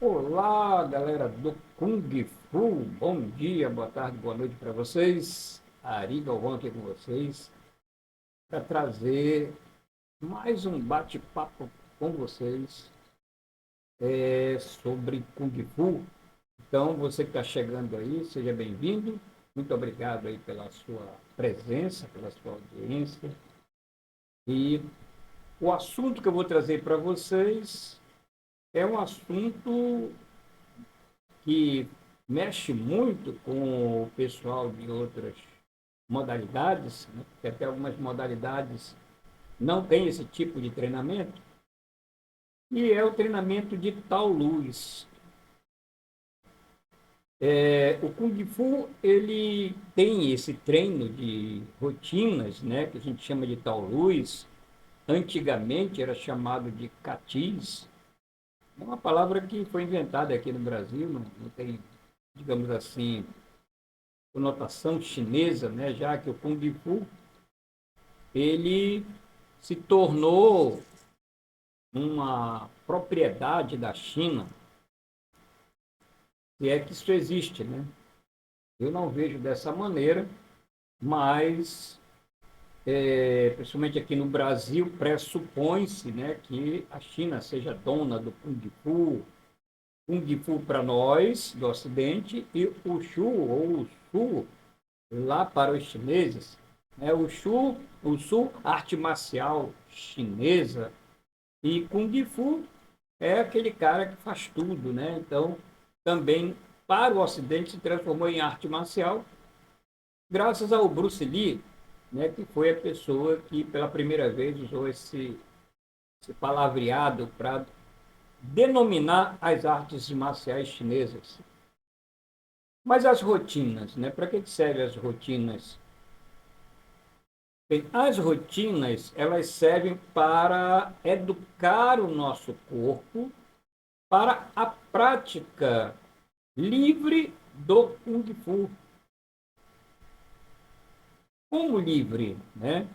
Olá, galera do Kung Fu. Bom dia, boa tarde, boa noite para vocês. Ari Galvão aqui com vocês para trazer mais um bate-papo com vocês sobre Kung Fu. Então, você que está chegando aí, seja bem-vindo. Muito obrigado aí pela sua presença, pela sua audiência. E o assunto que eu vou trazer para vocês é um assunto que mexe muito com o pessoal de outras modalidades, né? Porque até algumas modalidades não têm esse tipo de treinamento, e é o treinamento de Taoyuan. O Kung Fu ele tem esse treino de rotinas, né, que a gente chama de Taoyuan. Antigamente era chamado de Catis. É uma palavra que foi inventada aqui no Brasil, não tem, digamos assim, conotação chinesa, né? Já que o Kung Fu ele se tornou uma propriedade da China, se é que isso existe, né? Eu não vejo dessa maneira, mas principalmente aqui no Brasil pressupõe-se, né, que a China seja dona do Kung Fu para nós do Ocidente e o Shu ou o Su lá para os chineses. O Sul, arte marcial chinesa, e Kung Fu é aquele cara que faz tudo, né? Então, também para o Ocidente se transformou em arte marcial, graças ao Bruce Lee, né? Que foi a pessoa que pela primeira vez usou esse palavreado para denominar as artes marciais chinesas. Mas as rotinas, né? Para que servem as rotinas? Bem, as rotinas, elas servem para educar o nosso corpo para a prática livre do Kung Fu. Como livre, né?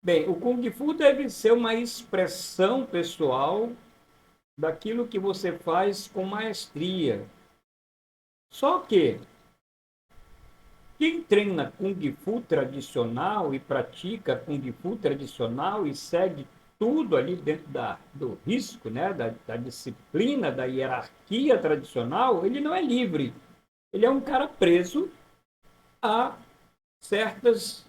Bem, o Kung Fu deve ser uma expressão pessoal daquilo que você faz com maestria. Só que quem treina Kung Fu tradicional e pratica Kung Fu tradicional e segue tudo ali dentro do risco, né, da disciplina, da hierarquia tradicional, ele não é livre. Ele é um cara preso a certas,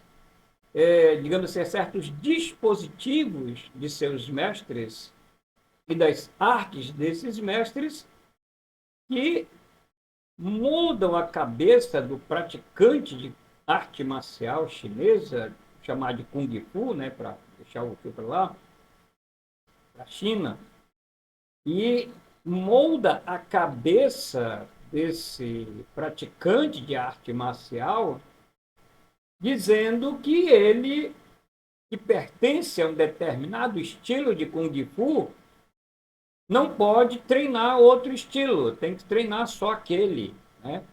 digamos assim, a certos dispositivos de seus mestres e das artes desses mestres que mudam a cabeça do praticante de arte marcial chinesa, chamar de Kung Fu, né, para deixar o fio para lá, para a China, e molda a cabeça desse praticante de arte marcial, dizendo que ele, que pertence a um determinado estilo de Kung Fu, não pode treinar outro estilo, tem que treinar só aquele, né?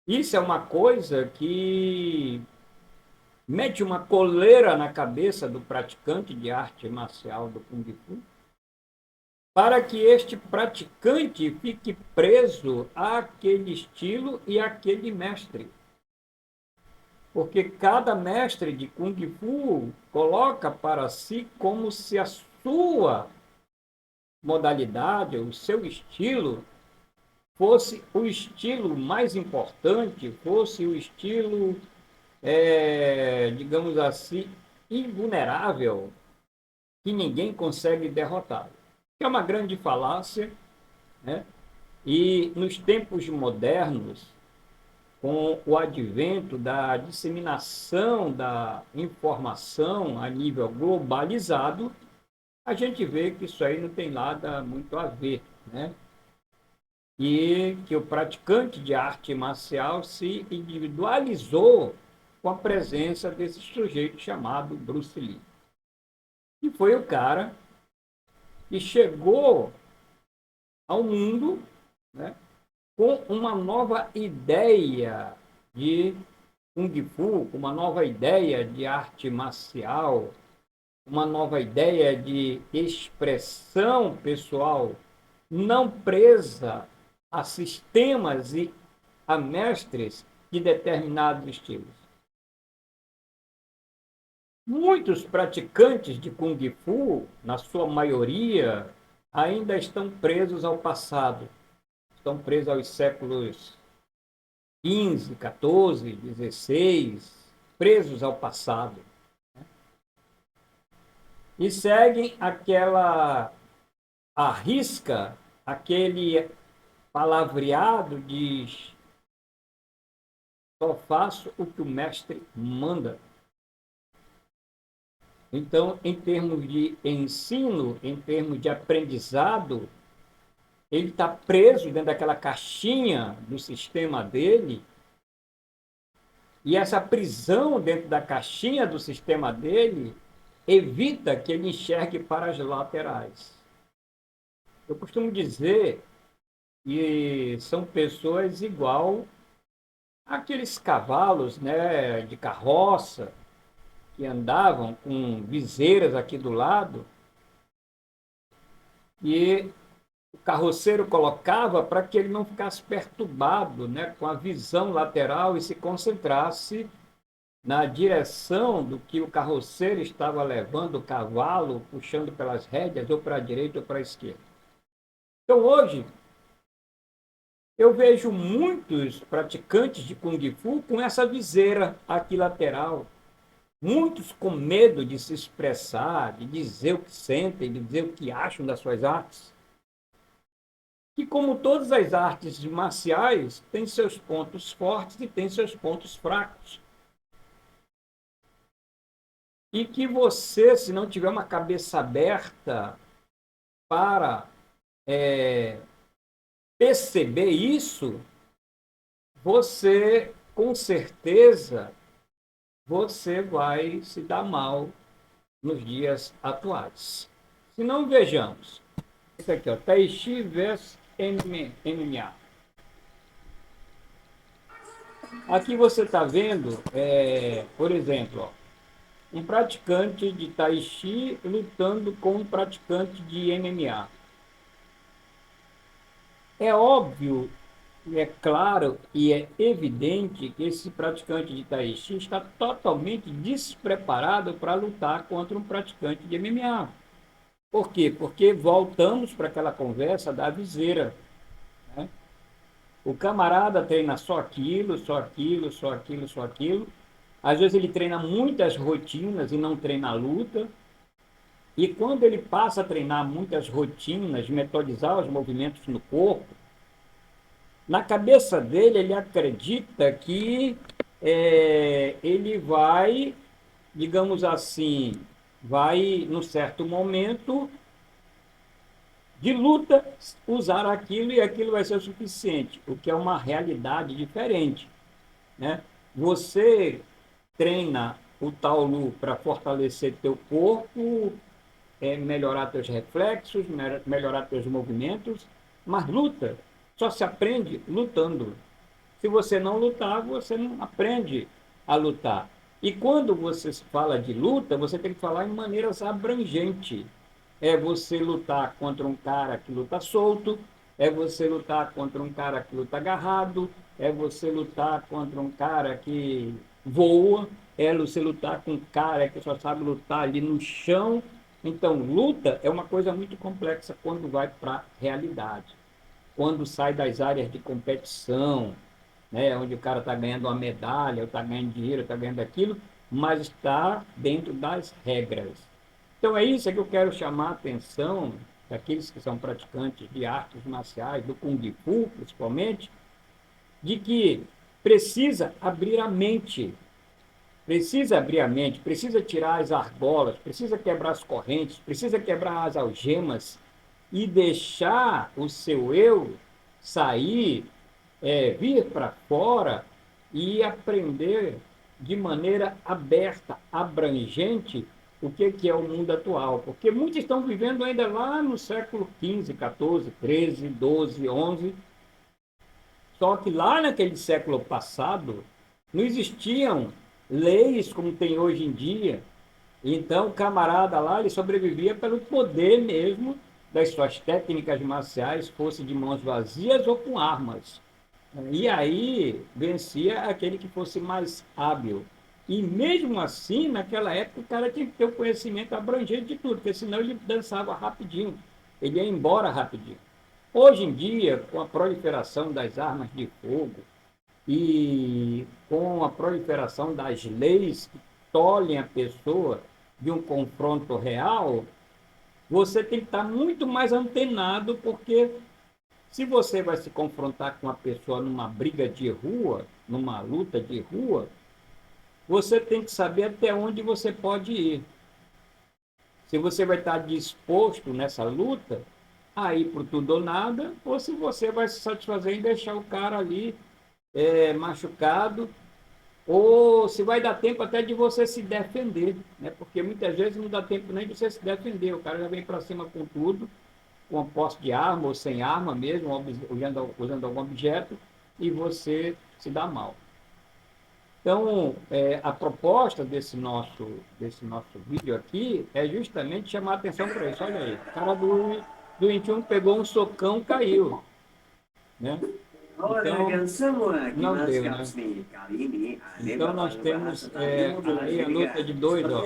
Isso é uma coisa que mete uma coleira na cabeça do praticante de arte marcial do Kung Fu, para que este praticante fique preso àquele estilo e àquele mestre. Porque cada mestre de Kung Fu coloca para si como se a sua modalidade, o seu estilo, fosse o estilo mais importante, fosse o estilo, digamos assim, invulnerável, que ninguém consegue derrotar. É uma grande falácia, né? E nos tempos modernos, com o advento da disseminação da informação a nível globalizado, a gente vê que isso aí não tem nada muito a ver, né? E que o praticante de arte marcial se individualizou com a presença desse sujeito chamado Bruce Lee. E foi o cara que chegou ao mundo, né, com uma nova ideia de Kung Fu, uma nova ideia de arte marcial, uma nova ideia de expressão pessoal, não presa a sistemas e a mestres de determinados estilos. Muitos praticantes de Kung Fu, na sua maioria, ainda estão presos ao passado, estão presos aos séculos 15, 14, 16, presos ao passado. E seguem aquela arrisca, aquele palavreado de só faço o que o mestre manda. Então, em termos de ensino, em termos de aprendizado, ele está preso dentro daquela caixinha do sistema dele, e essa prisão dentro da caixinha do sistema dele evita que ele enxergue para as laterais. Eu costumo dizer que são pessoas igual àqueles cavalos, né, de carroça, que andavam com viseiras aqui do lado, e o carroceiro colocava para que ele não ficasse perturbado, né, com a visão lateral e se concentrasse na direção do que o carroceiro estava levando o cavalo, puxando pelas rédeas, ou para a direita ou para a esquerda. Então, hoje, eu vejo muitos praticantes de Kung Fu com essa viseira aqui lateral, muitos com medo de se expressar, de dizer o que sentem, de dizer o que acham das suas artes. Que, como todas as artes marciais, têm seus pontos fortes e têm seus pontos fracos. E que você, se não tiver uma cabeça aberta para perceber isso, você, com certeza, você vai se dar mal nos dias atuais. Se não, vejamos. Isso aqui, ó, Tai Chi versus MMA. Aqui você está vendo, por exemplo, ó, um praticante de Tai Chi lutando com um praticante de MMA. É óbvio, é claro e é evidente que esse praticante de Tai Chi está totalmente despreparado para lutar contra um praticante de MMA. Por quê? Porque voltamos para aquela conversa da viseira, né? O camarada treina só aquilo, só aquilo, só aquilo, só aquilo. Às vezes ele treina muitas rotinas e não treina a luta. E quando ele passa a treinar muitas rotinas, metodizar os movimentos no corpo, na cabeça dele ele acredita que ele vai, digamos assim, vai, num certo momento de luta, usar aquilo e aquilo vai ser o suficiente, o que é uma realidade diferente, né? Você treina o Taolu para fortalecer teu corpo, melhorar teus reflexos, melhorar teus movimentos, mas luta só se aprende lutando. Se você não lutar, você não aprende a lutar. E quando você fala de luta, você tem que falar em maneiras abrangentes. É você lutar contra um cara que luta solto, é você lutar contra um cara que luta agarrado, é você lutar contra um cara que voa, é você lutar com um cara que só sabe lutar ali no chão. Então, luta é uma coisa muito complexa quando vai para a realidade. Quando sai das áreas de competição, né, onde o cara está ganhando uma medalha, ou está ganhando dinheiro, está ganhando aquilo, mas está dentro das regras. Então, é isso que eu quero chamar a atenção daqueles que são praticantes de artes marciais, do Kung Fu, principalmente, de que precisa abrir a mente, precisa tirar as argolas, precisa quebrar as correntes, precisa quebrar as algemas e deixar o seu eu sair, vir para fora e aprender de maneira aberta, abrangente, o que é o mundo atual. Porque muitos estão vivendo ainda lá no século XV, XIV, XIII, XII, XI. Só que lá naquele século passado não existiam leis como tem hoje em dia. Então, o camarada lá, ele sobrevivia pelo poder mesmo das suas técnicas marciais fosse de mãos vazias ou com armas. E aí vencia aquele que fosse mais hábil. E mesmo assim, naquela época, o cara tinha que ter o conhecimento abrangente de tudo, porque senão ele dançava rapidinho, ele ia embora rapidinho. Hoje em dia, com a proliferação das armas de fogo e com a proliferação das leis que tolhem a pessoa de um confronto real, você tem que estar muito mais antenado, porque se você vai se confrontar com uma pessoa numa briga de rua, numa luta de rua, você tem que saber até onde você pode ir. Se você vai estar disposto nessa luta a ir por tudo ou nada, ou se você vai se satisfazer em deixar o cara ali machucado, ou se vai dar tempo até de você se defender, né? Porque muitas vezes não dá tempo nem de você se defender, o cara já vem para cima com tudo, com a posse de arma ou sem arma mesmo, usando algum objeto, e você se dá mal. Então, a proposta desse nosso vídeo aqui é justamente chamar a atenção para isso. Olha aí, o cara do 21 pegou um socão, caiu, né? Então, não deu, né? Então, nós temos aí a luta de dois, ó.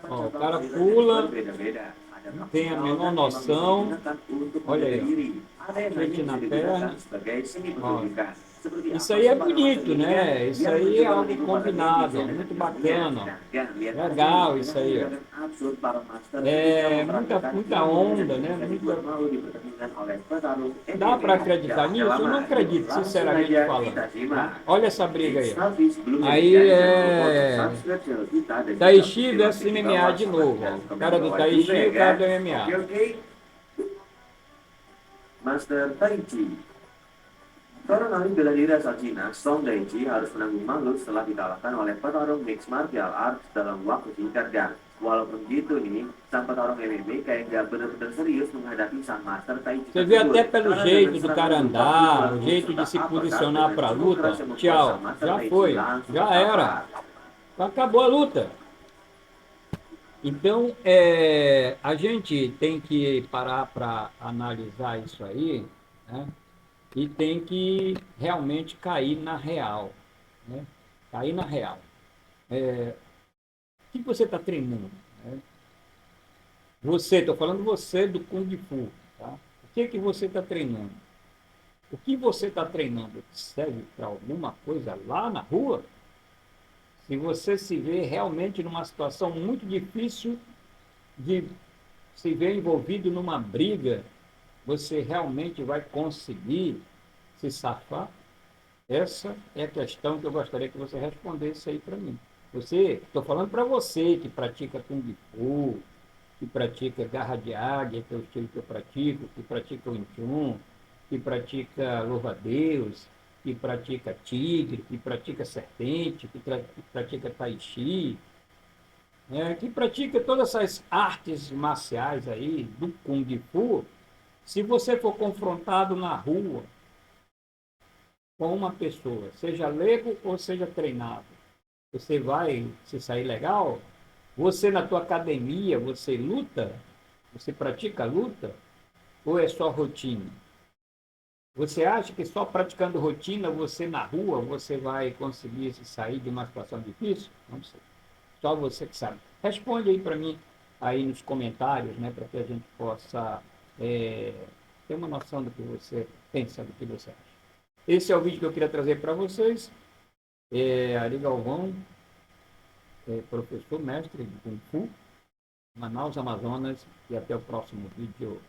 Ó, o cara pula, não tem a menor noção. Olha aí, ó. Chute na perna. Ó. Isso aí é bonito, né? Isso aí é algo combinado, ó, muito bacana. Ó. Legal isso aí, ó. Muita onda, né? Dá para acreditar nisso? Eu não acredito, sinceramente falando. Tá? Olha essa briga aí. Aí Tai Chi versus MMA de novo. Ó. O cara do Tai Chi e o cara do MMA. Master Tai Chi. Seorang ahli bela diri asal Cina, Song Daiji harus menanggung malu setelah dikalahkan oleh petarung mixed martial arts dalam waktu singkat dan walaupun gitu nih, sang petarung MMA kayak gak benar-benar serius menghadapi sang master Tai Chi. Você vê até pelo jeito do cara andar, o jeito de se posicionar para a luta. Tchau, já foi, já era. Acabou a luta. Então, a gente tem que parar para analisar isso aí, né? E tem que realmente cair na real, né? Cair na real. O que você está treinando? Né? Você, estou falando você do Kung Fu, tá? O que você está treinando? O que você está treinando serve para alguma coisa lá na rua? Se você se vê realmente numa situação muito difícil de se ver envolvido numa briga, você realmente vai conseguir se safar? Essa é a questão que eu gostaria que você respondesse aí para mim. Estou falando para você que pratica Kung Fu, que pratica garra de águia, que é o estilo que eu pratico, que pratica o Wing Chun, que pratica louva-a-Deus, que pratica tigre, que pratica serpente, que pratica tai chi, que pratica todas essas artes marciais aí do Kung Fu. Se você for confrontado na rua com uma pessoa, seja leigo ou seja treinado, você vai se sair legal? Você na tua academia, você luta? Você pratica luta? Ou é só rotina? Você acha que só praticando rotina, você na rua, você vai conseguir se sair de uma situação difícil? Não sei. Só você que sabe. Responde aí para mim, aí nos comentários, né, para que a gente possa ter uma noção do que você pensa, do que você acha. Esse é o vídeo que eu queria trazer para vocês. Ari Galvão, professor mestre de Kung Fu, Manaus, Amazonas, e até o próximo vídeo.